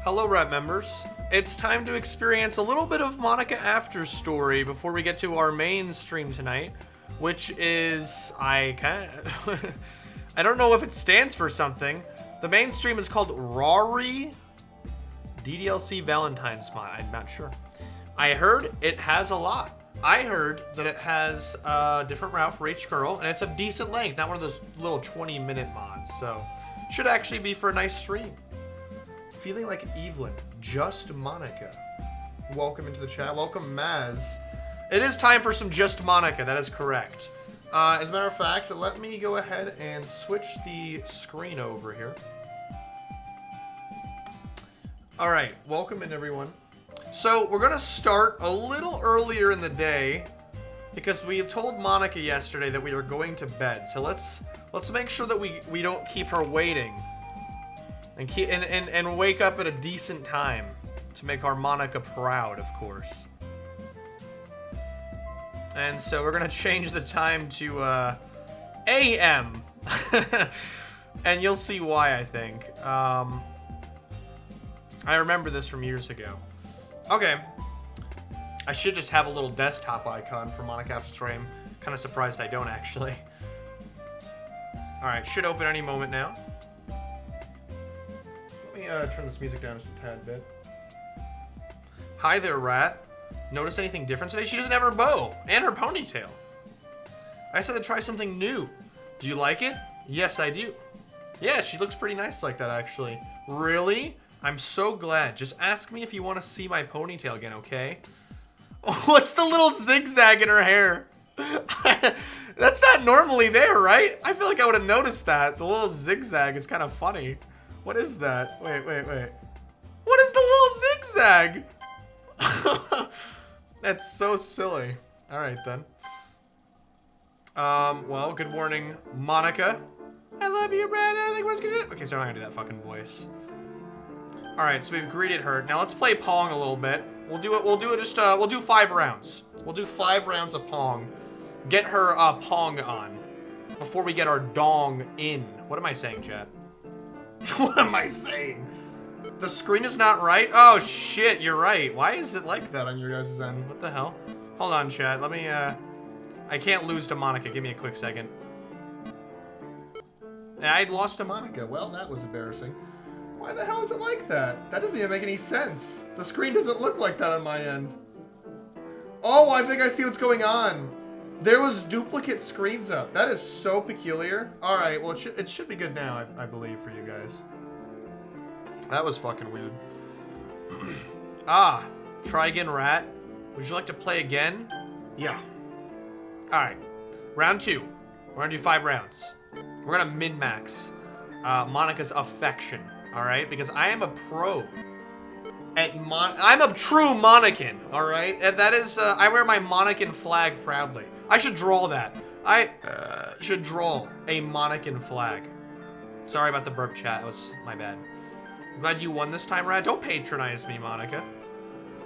Hello, Rat members. It's time to experience a little bit of Monika After Story before we get to our main stream tonight, which is, I don't know if it stands for something. The main stream is called Rari DDLC Valentine's mod. I'm not sure. I heard it has a lot. I heard that it has a different route for each girl, and it's of decent length, not one of those little 20-minute mods. So, should actually be for a nice stream. Feeling like Evelyn, just Monika. Welcome into the chat. Welcome, Maz. It is time for some just Monika. That is correct. As a matter of fact, let me go ahead and switch the screen over here. All right, welcome in, everyone. So we're gonna start a little earlier in the day because we told Monika yesterday that we were going to bed. So let's make sure that we don't keep her waiting. And wake up at a decent time to make our Monika proud, of course. And so we're gonna change the time to AM, and you'll see why. I think I remember this from years ago. Okay, I should just have a little desktop icon for Monika After Story. I'm kind of surprised I don't actually. All right, should open any moment now. Let me turn this music down just a tad bit. Hi there, Rat. Notice anything different today? She doesn't have her bow and her ponytail. I said to try something new. Do you like it? Yes, I do. Yeah, she looks pretty nice like that, actually. Really? I'm so glad. Just ask me if you want to see my ponytail again, okay? What's the little zigzag in her hair? That's not normally there, right? I feel like I would have noticed that. The little zigzag is kind of funny. What is that? Wait. What is the little zigzag? That's so silly. All right, then. Well, good morning, Monika. I love you, Brad. I don't think we're gonna do it. Okay, so I'm not gonna do that fucking voice. All right, so we've greeted her. Now let's play Pong a little bit. We'll do it. We'll do 5 rounds. We'll do 5 rounds of Pong. Get her Pong on before we get our dong in. What am I saying, chat? What am I saying? The screen is not right? Oh, shit, you're right. Why is it like that on your guys' end? What the hell? Hold on, chat. Let me, I can't lose to Monika. Give me a quick second. I lost to Monika. Well, that was embarrassing. Why the hell is it like that? That doesn't even make any sense. The screen doesn't look like that on my end. Oh, I think I see what's going on. There was duplicate screens up. That is so peculiar. All right, well, it should be good now, I believe, for you guys. That was fucking weird. Try again, Rat. Would you like to play again? Yeah. All right, round 2. We're gonna do 5 rounds. We're gonna min-max Monika's affection, all right? Because I am a pro at I'm a true Monikan, all right? And that is, I wear my Monikan flag proudly. I should draw that. I should draw a Monikan flag. Sorry about the burp, chat. That was my bad. I'm glad you won this time, Rad. Don't patronize me, Monika.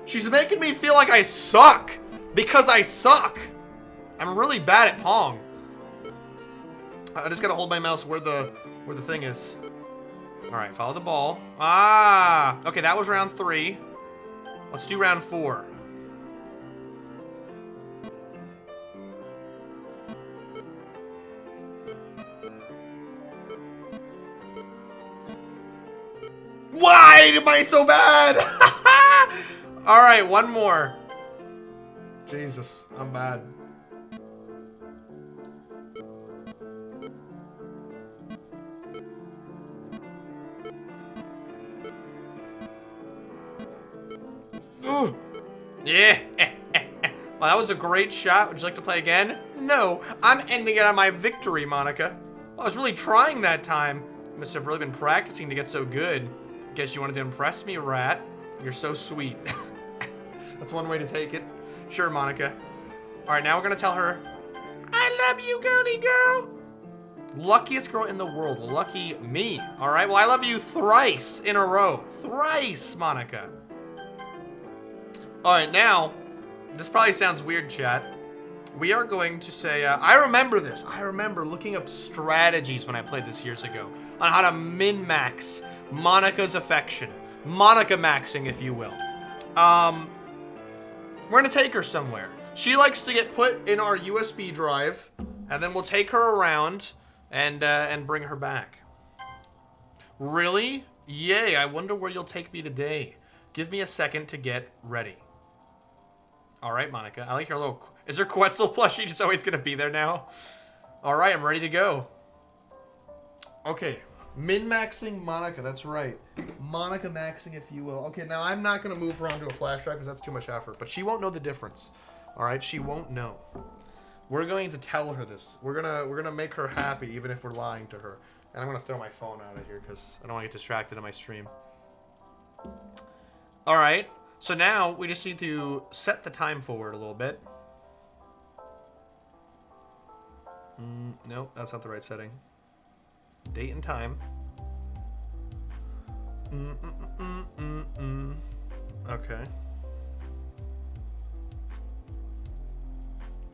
She's making me feel like I suck because I suck. I'm really bad at Pong. I just gotta hold my mouse where the thing is. All right, follow the ball. Okay, that was round 3. Let's do round 4. Why am I so bad? All right, one more. Jesus, I'm bad. Ooh. Yeah. Well, that was a great shot. Would you like to play again? No, I'm ending it on my victory, Monika. Well, I was really trying that time. You must have really been practicing to get so good. Guess you wanted to impress me, Rat. You're so sweet. That's one way to take it. Sure, Monika. All right, now we're gonna tell her, I love you, girly girl. Luckiest girl in the world. Well, lucky me. All right, well, I love you thrice in a row. Thrice, Monika. All right, now, this probably sounds weird, chat. We are going to say, I remember this. I remember looking up strategies when I played this years ago on how to min-max Monika's affection. Monika maxing, if you will. We're gonna take her somewhere. She likes to get put in our USB drive, and then we'll take her around and bring her back. Really? Yay, I wonder where you'll take me today. Give me a second to get ready. All right, Monika. I like your little... Is there Quetzal plushie just always going to be there now? All right, I'm ready to go. Okay. Min-maxing Monika. That's right. Monika maxing, if you will. Okay, now I'm not going to move her onto a flash drive because that's too much effort. But she won't know the difference. All right? She won't know. We're going to tell her this. We're gonna make her happy even if we're lying to her. And I'm going to throw my phone out of here because I don't want to get distracted in my stream. All right. So now we just need to set the time forward a little bit. Nope, that's not the right setting. Date and time. Okay.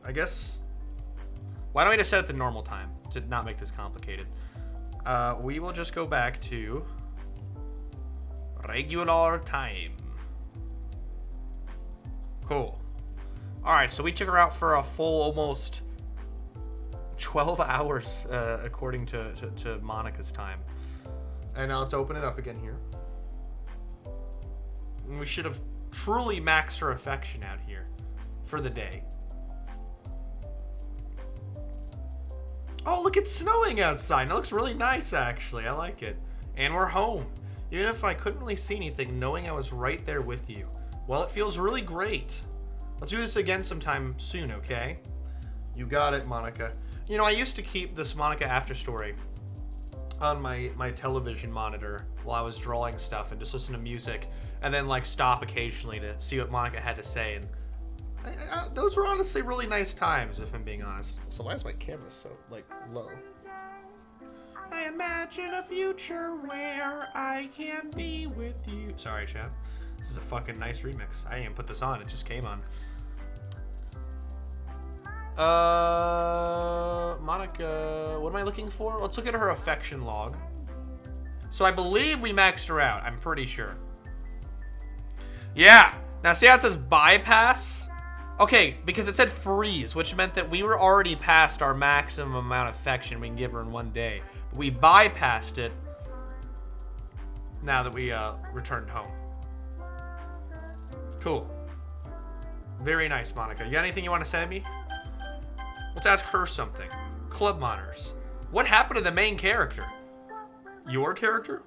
I guess... Why don't we just set it the normal time to not make this complicated? We will just go back to regular time. Cool. Alright, so we took her out for a full almost 12 hours, according to Monika's time. And now let's open it up again here. And we should have truly maxed her affection out here for the day. Oh, look, it's snowing outside. It looks really nice, actually. I like it. And we're home. Even if I couldn't really see anything, knowing I was right there with you. Well, it feels really great. Let's do this again sometime soon, okay? You got it, Monika. You know, I used to keep this Monika After Story on my television monitor while I was drawing stuff and just listen to music and then, like, stop occasionally to see what Monika had to say. And those were honestly really nice times, if I'm being honest. So why is my camera so, like, low? I imagine a future where I can be with you. Sorry, chat. This is a fucking nice remix. I didn't even put this on. It just came on. Monika, what am I looking for? Let's look at her affection log. So I believe we maxed her out. I'm pretty sure. Yeah. Now see how it says bypass? Okay, because it said freeze, which meant that we were already past our maximum amount of affection we can give her in one day. But we bypassed it now that we returned home. Cool. Very nice, Monika. You got anything you want to send me? Let's ask her something. Club monitors. What happened to the main character? Your character?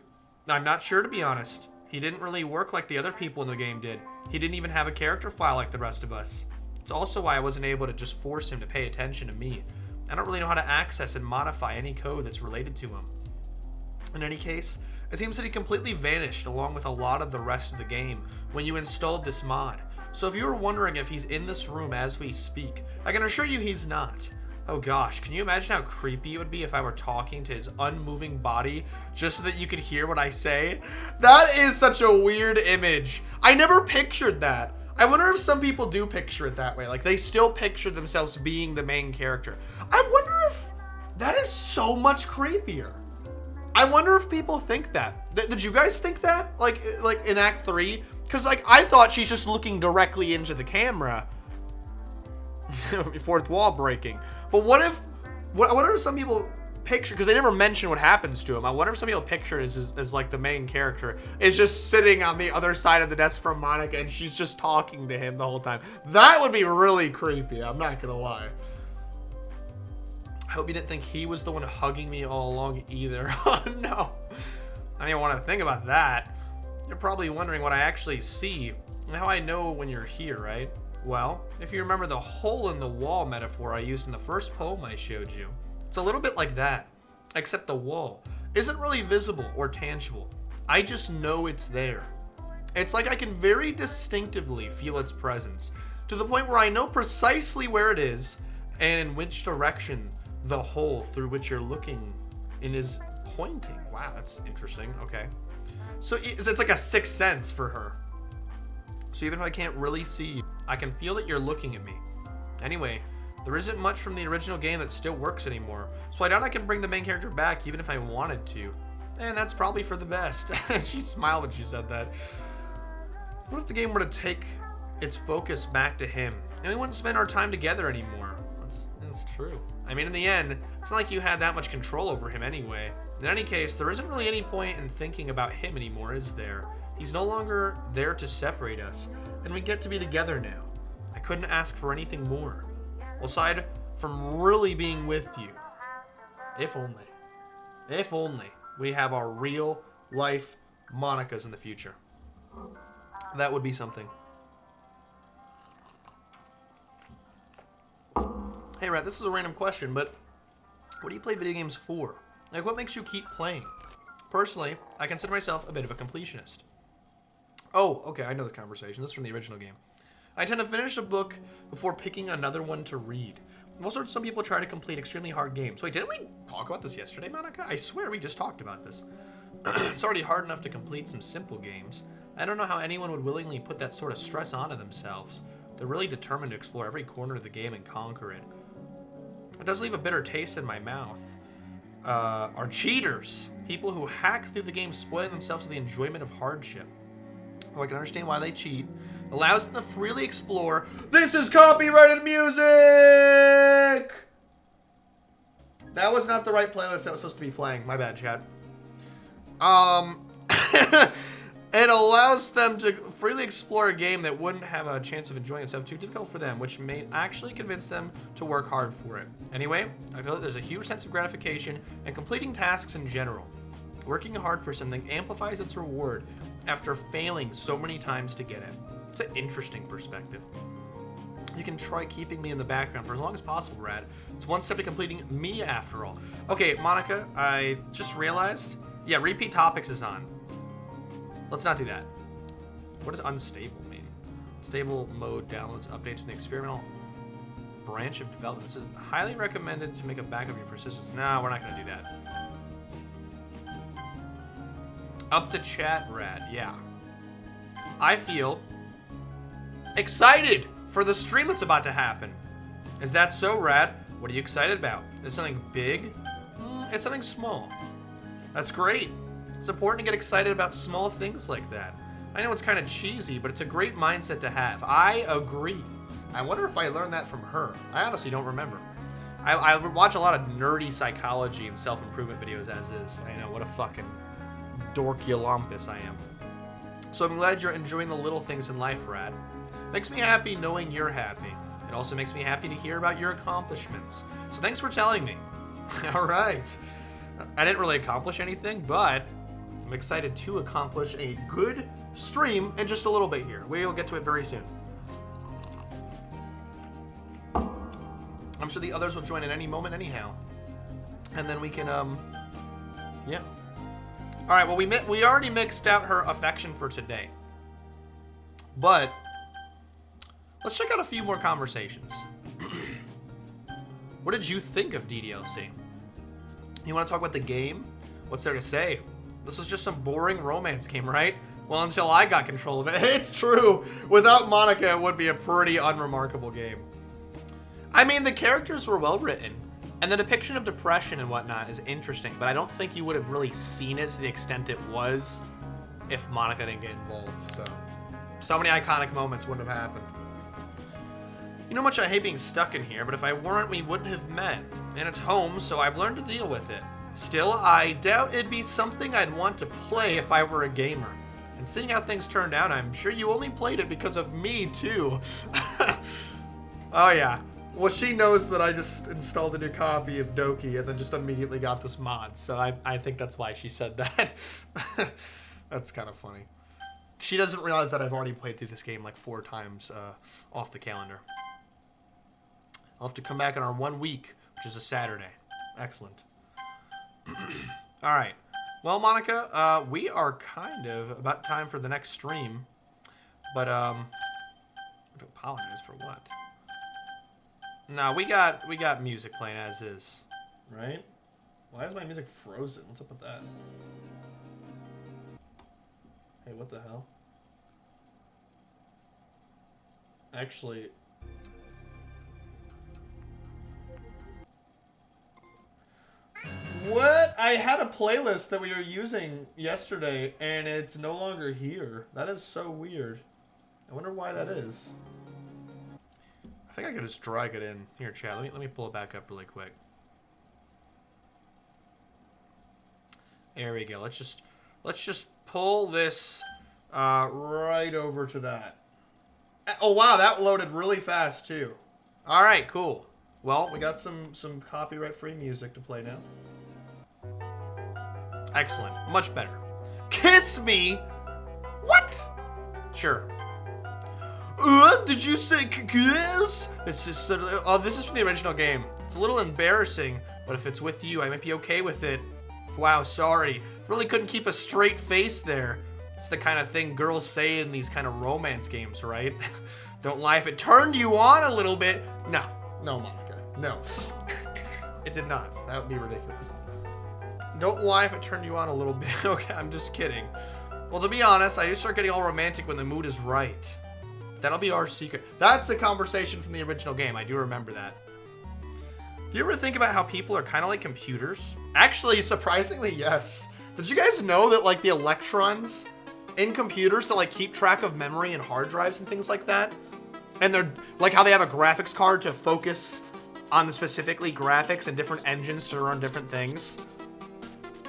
I'm not sure, to be honest. He didn't really work like the other people in the game did. He didn't even have a character file like the rest of us. It's also why I wasn't able to just force him to pay attention to me. I don't really know how to access and modify any code that's related to him. In any case, it seems that he completely vanished along with a lot of the rest of the game when you installed this mod. So if you were wondering if he's in this room as we speak, I can assure you he's not. Oh gosh, can you imagine how creepy it would be if I were talking to his unmoving body just so that you could hear what I say? That is such a weird image. I never pictured that. I wonder if some people do picture it that way. Like, they still picture themselves being the main character. I wonder if that is so much creepier. I wonder if people think that. Did you guys think that? Like in Act 3? Because, like, I thought she's just looking directly into the camera. Fourth wall breaking. But what if... I wonder if some people picture... Because they never mention what happens to him. I wonder if some people picture it as like, the main character is just sitting on the other side of the desk from Monika and she's just talking to him the whole time. That would be really creepy. I'm not going to lie. I hope you didn't think he was the one hugging me all along either. Oh, no. I don't even want to think about that. You're probably wondering what I actually see and how I know when you're here, right? Well, if you remember the hole in the wall metaphor I used in the first poem I showed you, it's a little bit like that, except the wall isn't really visible or tangible. I just know it's there. It's like I can very distinctively feel its presence, to the point where I know precisely where it is and in which direction the hole through which you're looking in is pointing. Wow, that's interesting. Okay. So it's like a sixth sense for her. So even if I can't really see you, I can feel that you're looking at me. Anyway, there isn't much from the original game that still works anymore, so I doubt I can bring the main character back even if I wanted to. And that's probably for the best. She smiled when she said that. What if the game were to take its focus back to him, and we wouldn't spend our time together anymore? That's true. I mean, in the end, it's not like you had that much control over him anyway. In any case, there isn't really any point in thinking about him anymore, is there? He's no longer there to separate us, and we get to be together now. I couldn't ask for anything more. Well, aside from really being with you. If only we have our real life Monikas in the future. That would be something. Hey, Rat, this is a random question, but what do you play video games for? Like, what makes you keep playing? Personally, I consider myself a bit of a completionist. Oh, okay, I know this conversation. This is from the original game. I tend to finish a book before picking another one to read. Also, some people try to complete extremely hard games. Wait, didn't we talk about this yesterday, Monika? I swear we just talked about this. It's already hard enough to complete some simple games. I don't know how anyone would willingly put that sort of stress onto themselves. They're really determined to explore every corner of the game and conquer it. It does leave a bitter taste in my mouth. Are cheaters. People who hack through the game, spoiling themselves to the enjoyment of hardship. Oh, I can understand why they cheat. Allows them to freely explore. This is copyrighted music! That was not the right playlist that was supposed to be playing. My bad, Chad. It allows them to freely explore a game that wouldn't have a chance of enjoying itself too difficult for them, which may actually convince them to work hard for it. Anyway, I feel that there's a huge sense of gratification in completing tasks in general. Working hard for something amplifies its reward after failing so many times to get it. It's an interesting perspective. You can try keeping me in the background for as long as possible, Rad. It's one step to completing me after all. Okay, Monika, I just realized. Yeah, repeat topics is on. Let's not do that. What does unstable mean? Stable mode downloads updates from the experimental branch of development. This is highly recommended to make a backup of your persistence. No, we're not going to do that. Up to chat, Rad. Yeah. I feel excited for the stream that's about to happen. Is that so, Rad? What are you excited about? Is it something big? It's something small. That's great. It's important to get excited about small things like that. I know it's kind of cheesy, but it's a great mindset to have. I agree. I wonder if I learned that from her. I honestly don't remember. I watch a lot of nerdy psychology and self-improvement videos as is. I know, what a fucking dorkyolumpus I am. So I'm glad you're enjoying the little things in life, Rad. Makes me happy knowing you're happy. It also makes me happy to hear about your accomplishments. So thanks for telling me. All right. I didn't really accomplish anything, but I'm excited to accomplish a good stream in just a little bit here. We'll get to it very soon. I'm sure the others will join at any moment anyhow. And then we can, yeah. All right, well, we already mixed out her affection for today. But let's check out a few more conversations. What did you think of DDLC? You want to talk about the game? What's there to say? This was just some boring romance game, right? Well, until I got control of it. It's true. Without Monika, it would be a pretty unremarkable game. I mean, the characters were well written, and the depiction of depression and whatnot is interesting, but I don't think you would have really seen it to the extent it was if Monika didn't get involved. So many iconic moments wouldn't have happened. You know how much I hate being stuck in here, but if I weren't, we wouldn't have met. And it's home, so I've learned to deal with it. Still, I doubt it'd be something I'd want to play if I were a gamer. And seeing how things turned out, I'm sure you only played it because of me, too. Oh, yeah. Well, she knows that I just installed a new copy of Doki and then just immediately got this mod. So I think that's why she said that. That's kind of funny. She doesn't realize that I've already played through this game like 4 times off the calendar. I'll have to come back on our 1 week, which is a Saturday. Excellent. All right. Well, Monika, we are kind of about time for the next stream. But, I have to apologize for what? No, we got music playing as is, right? Why is my music frozen? What's up with that? Hey, what the hell? Actually... What? I had a playlist that we were using yesterday, and it's no longer here. That is so weird. I wonder why that is. I think I could just drag it in. Here, Chad, let me pull it back up really quick. There we go. Let's just pull this right over to that. Oh wow, that loaded really fast too. All right, cool. Well, we got some copyright-free music to play now. Excellent. Much better. Kiss me? What? Sure. Did you say kiss? It's just this is from the original game. It's a little embarrassing, but if it's with you, I might be okay with it. Wow, sorry. Really couldn't keep a straight face there. It's the kind of thing girls say in these kind of romance games, right? Don't lie if it turned you on a little bit. No, Monica, no. It did not. That would be ridiculous. Don't lie if it turned you on a little bit. Okay, I'm just kidding. Well, to be honest, I just start getting all romantic when the mood is right. That'll be our secret. That's the conversation from the original game. I do remember that. Do you ever think about how people are kind of like computers? Actually, surprisingly, yes. Did you guys know that like the electrons in computers that like keep track of memory and hard drives and things like that? And they're like how they have a graphics card to focus on specifically graphics and different engines to run different things.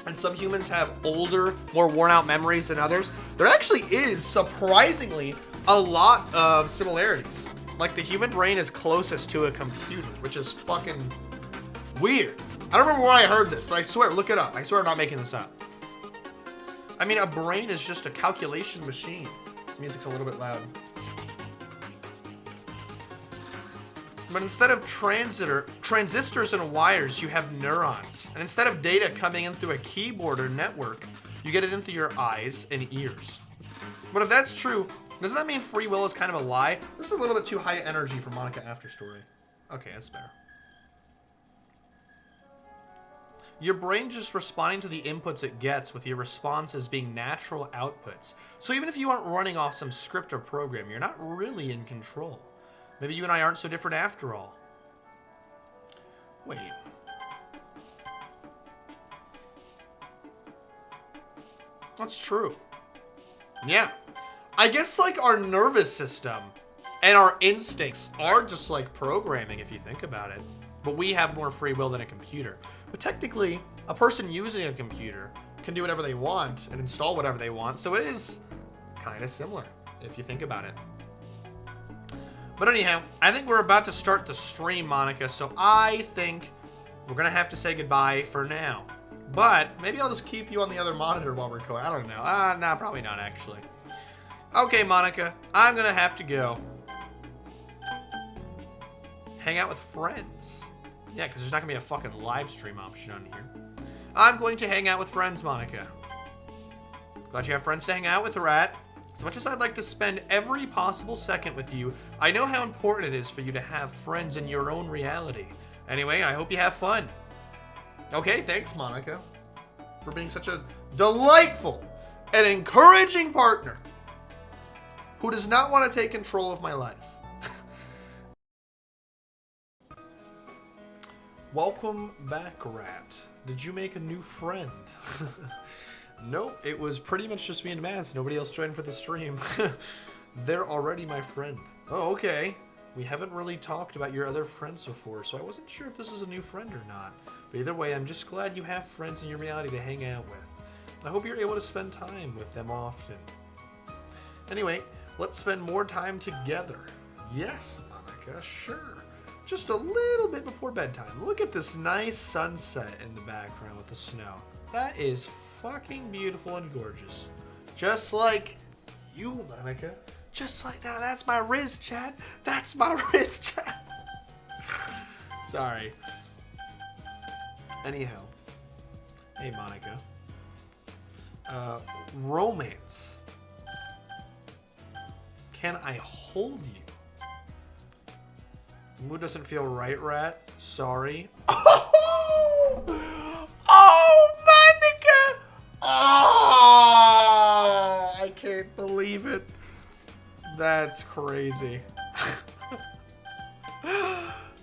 And some humans have older, more worn out memories than others. There actually is, surprisingly, a lot of similarities. Like the human brain is closest to a computer, which is fucking weird. I don't remember where I heard this, but I swear, look it up. I swear I'm not making this up. I mean, a brain is just a calculation machine. This music's a little bit loud. But instead of transistors and wires, you have neurons. And instead of data coming in through a keyboard or network, you get it into your eyes and ears. But if that's true, doesn't that mean free will is kind of a lie? This is a little bit too high energy for Monika After Story. Okay, that's better. Your brain just responding to the inputs it gets, with your responses being natural outputs. So even if you aren't running off some script or program, you're not really in control. Maybe you and I aren't so different after all. Wait. That's true. Yeah. I guess like our nervous system and our instincts are just like programming if you think about it. But we have more free will than a computer. But technically, a person using a computer can do whatever they want and install whatever they want. So it is kind of similar if you think about it. But anyhow, I think we're about to start the stream, Monika, so I think we're going to have to say goodbye for now. But maybe I'll just keep you on the other monitor while we're going. I don't know. No, probably not, actually. Okay, Monika, I'm going to have to go. Hang out with friends. Yeah, because there's not going to be a fucking live stream option on here. I'm going to hang out with friends, Monika. Glad you have friends to hang out with, Rat. As much as I'd like to spend every possible second with you, I know how important it is for you to have friends in your own reality. Anyway, I hope you have fun. Okay, thanks, Monika, for being such a delightful and encouraging partner who does not want to take control of my life. Welcome back, Rat. Did you make a new friend? Nope, it was pretty much just me and Mads. Nobody else joined for the stream. They're already my friend. Oh, okay. We haven't really talked about your other friends before, so I wasn't sure if this is a new friend or not. But either way, I'm just glad you have friends in your reality to hang out with. I hope you're able to spend time with them often. Anyway, let's spend more time together. Yes, Monika, sure. Just a little bit before bedtime. Look at this nice sunset in the background with the snow. That is fucking beautiful and gorgeous. Just like you, Monika. Just like that. That's my wrist, Chad. That's my wrist, Chad. Sorry. Anyhow. Hey, Monika. Romance. Can I hold you? Mood doesn't feel right, Rat. Sorry. Oh, Monika! Oh, I can't believe it. That's crazy.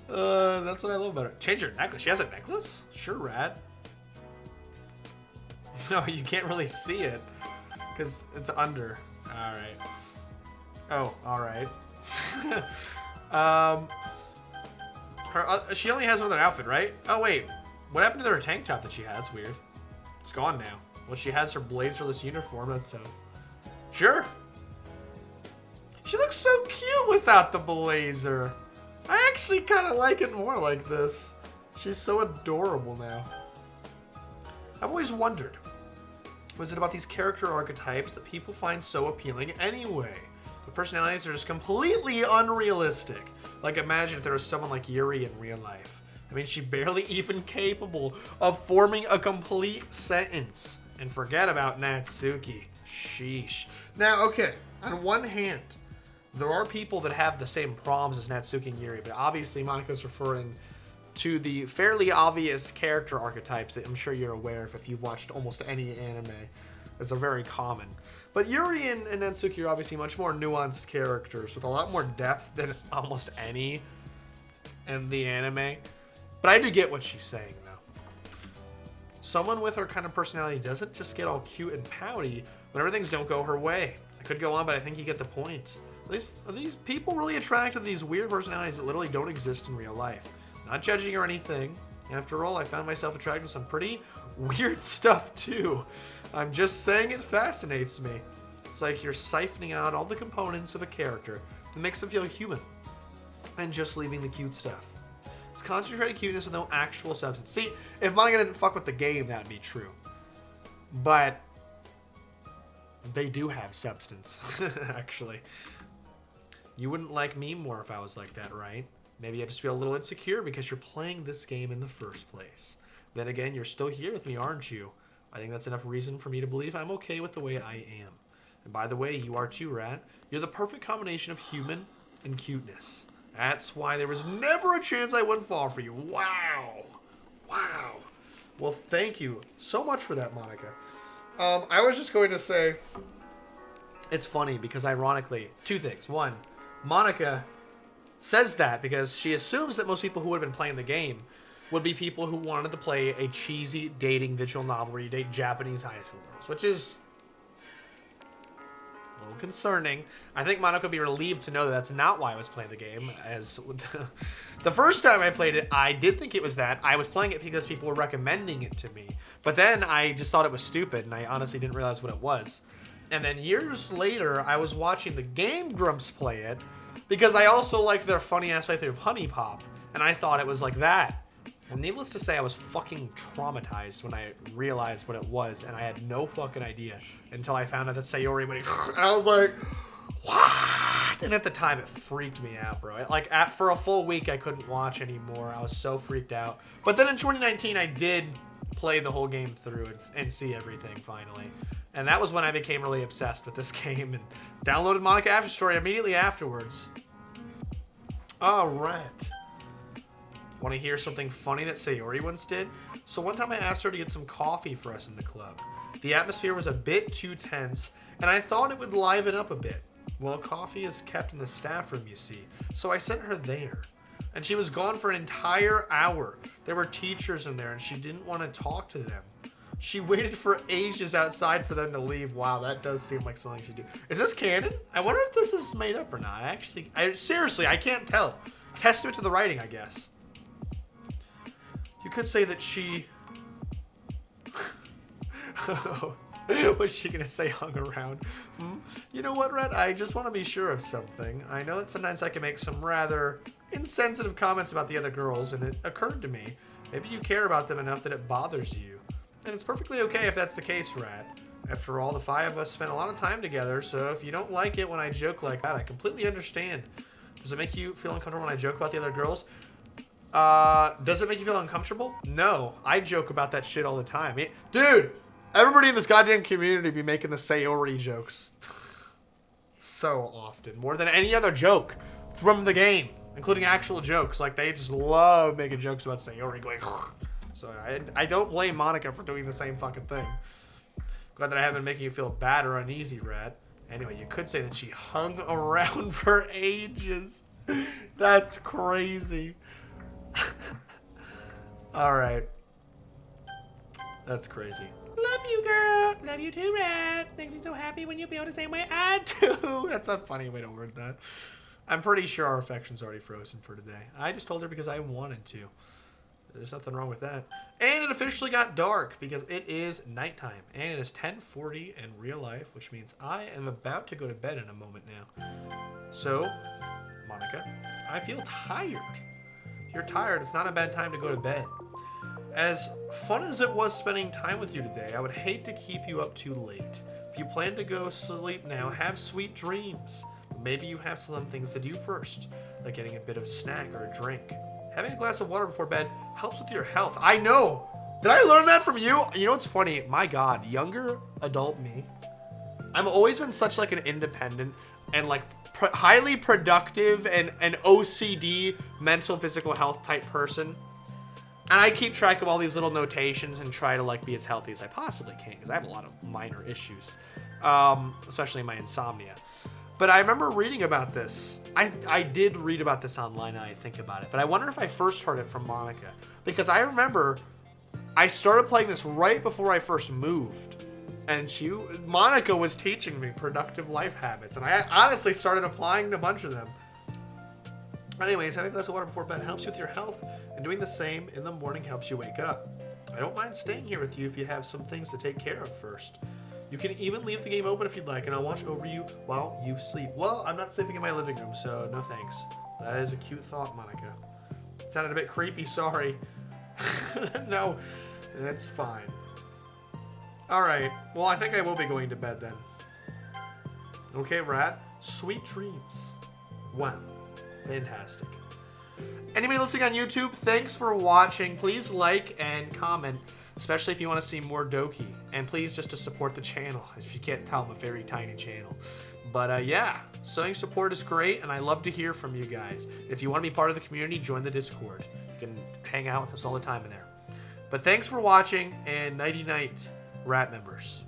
That's what I love about her. Change her necklace. She has a necklace? Sure, Rat. No, you can't really see it. Because it's under. Alright. Oh, alright. She only has another outfit, right? Oh, wait. What happened to her tank top that she had? That's weird. It's gone now. Well, she has her blazerless uniform. That's sure. She looks so cute without the blazer. I actually kind of like it more like this. She's so adorable now. I've always wondered, was it about these character archetypes that people find so appealing anyway? The personalities are just completely unrealistic. Like, imagine if there was someone like Yuri in real life. I mean, she's barely even capable of forming a complete sentence. And forget about Natsuki. Sheesh. Now, okay, on one hand, there are people that have the same problems as Natsuki and Yuri, but obviously Monika's referring to the fairly obvious character archetypes that I'm sure you're aware of if you've watched almost any anime, as they're very common. But Yuri and Natsuki are obviously much more nuanced characters with a lot more depth than almost any in the anime. But I do get what she's saying, though. Someone with her kind of personality doesn't just get all cute and pouty whenever things don't go her way. I could go on, but I think you get the point. Are these people really attracted to these weird personalities that literally don't exist in real life? Not judging or anything. After all, I found myself attracted to some pretty weird stuff too. I'm just saying it fascinates me. It's like you're siphoning out all the components of a character that makes them feel human and just leaving the cute stuff. It's concentrated cuteness with no actual substance. See, if Monika didn't fuck with the game, that'd be true. But they do have substance, actually. You wouldn't like me more if I was like that, right? Maybe I just feel a little insecure because you're playing this game in the first place. Then again, you're still here with me, aren't you? I think that's enough reason for me to believe I'm okay with the way I am. And by the way, you are too, Rat. You're the perfect combination of human and cuteness. That's why there was never a chance I wouldn't fall for you. Wow. Wow. Well, thank you so much for that, Monika. I was just going to say, it's funny because ironically, two things. One, Monika says that because she assumes that most people who would have been playing the game would be people who wanted to play a cheesy dating visual novel where you date Japanese high school girls, which is a little concerning. I think Monika would be relieved to know that that's not why I was playing the game. As the first time I played it, I did think it was that. I was playing it because people were recommending it to me. But then I just thought it was stupid, and I honestly didn't realize what it was. And then years later, I was watching the Game Grumps play it because I also liked their funny-ass playthrough of Honey Pop, and I thought it was like that. Well, needless to say, I was fucking traumatized when I realized what it was, and I had no fucking idea until I found out that Sayori went, and I was like, what? And at the time, it freaked me out, bro. For a full week, I couldn't watch anymore. I was so freaked out. But then in 2019, I did play the whole game through and see everything finally. And that was when I became really obsessed with this game and downloaded Monika After Story immediately afterwards. All right. Want to hear something funny that Sayori once did? So one time I asked her to get some coffee for us in the club. The atmosphere was a bit too tense, and I thought it would liven up a bit. Well, coffee is kept in the staff room, you see, so I sent her there. And she was gone for an entire hour. There were teachers in there, and she didn't want to talk to them. She waited for ages outside for them to leave. Wow, that does seem like something she'd do. Is this canon? I wonder if this is made up or not. Seriously, I can't tell. Testament to the writing, I guess. You could say that she... What's she gonna say, hung around? You know what, Red? I just want to be sure of something. I know that sometimes I can make some rather insensitive comments about the other girls, and it occurred to me, maybe you care about them enough that it bothers you. And it's perfectly okay if that's the case, Rat. After all, the five of us spent a lot of time together, so if you don't like it when I joke like that, I completely understand. Does it make you feel uncomfortable when I joke about the other girls? Does it make you feel uncomfortable? No, I joke about that shit all the time. Dude, everybody in this goddamn community be making the Sayori jokes. So often. More than any other joke from the game, including actual jokes. Like, they just love making jokes about Sayori going... So I don't blame Monika for doing the same fucking thing. Glad that I haven't been making you feel bad or uneasy, Rat. Anyway, you could say that she hung around for ages. That's crazy. Alright. That's crazy. Love you, girl. Love you too, Rat. Makes me so happy when you feel the same way I do. That's a funny way to word that. I'm pretty sure our affection's already frozen for today. I just told her because I wanted to. There's nothing wrong with that. And it officially got dark because it is nighttime. And it is 10:40 in real life, which means I am about to go to bed in a moment now. So, Monika, I feel tired. If you're tired, it's not a bad time to go to bed. As fun as it was spending time with you today, I would hate to keep you up too late. If you plan to go sleep now, have sweet dreams. Maybe you have some things to do first, like getting a bit of a snack or a drink. Having a glass of water before bed helps with your health. I know. Did I learn that from you? You know what's funny? My God, younger adult me. I've always been such like an independent and like highly productive and OCD mental physical health type person. And I keep track of all these little notations and try to like be as healthy as I possibly can because I have a lot of minor issues, especially my insomnia. But I remember reading about this. I did read about this online, and I think about it. But I wonder if I first heard it from Monika. Because I remember I started playing this right before I first moved. And Monika was teaching me productive life habits. And I honestly started applying a bunch of them. Anyways, having a glass of water before bed helps you with your health. And doing the same in the morning helps you wake up. I don't mind staying here with you if you have some things to take care of first. You can even leave the game open if you'd like, and I'll watch over you while you sleep. Well, I'm not sleeping in my living room, so no thanks. That is a cute thought, Monika. It sounded a bit creepy, sorry. No, that's fine. Alright, well, I think I will be going to bed then. Okay, Rat. Sweet dreams. Wow. Fantastic. Anybody listening on YouTube, thanks for watching. Please like and comment. Especially if you want to see more Doki. And please just to support the channel. If you can't tell, I'm a very tiny channel. But yeah, showing support is great, and I love to hear from you guys. If you want to be part of the community, join the Discord. You can hang out with us all the time in there. But thanks for watching, and nighty-night, Rat members.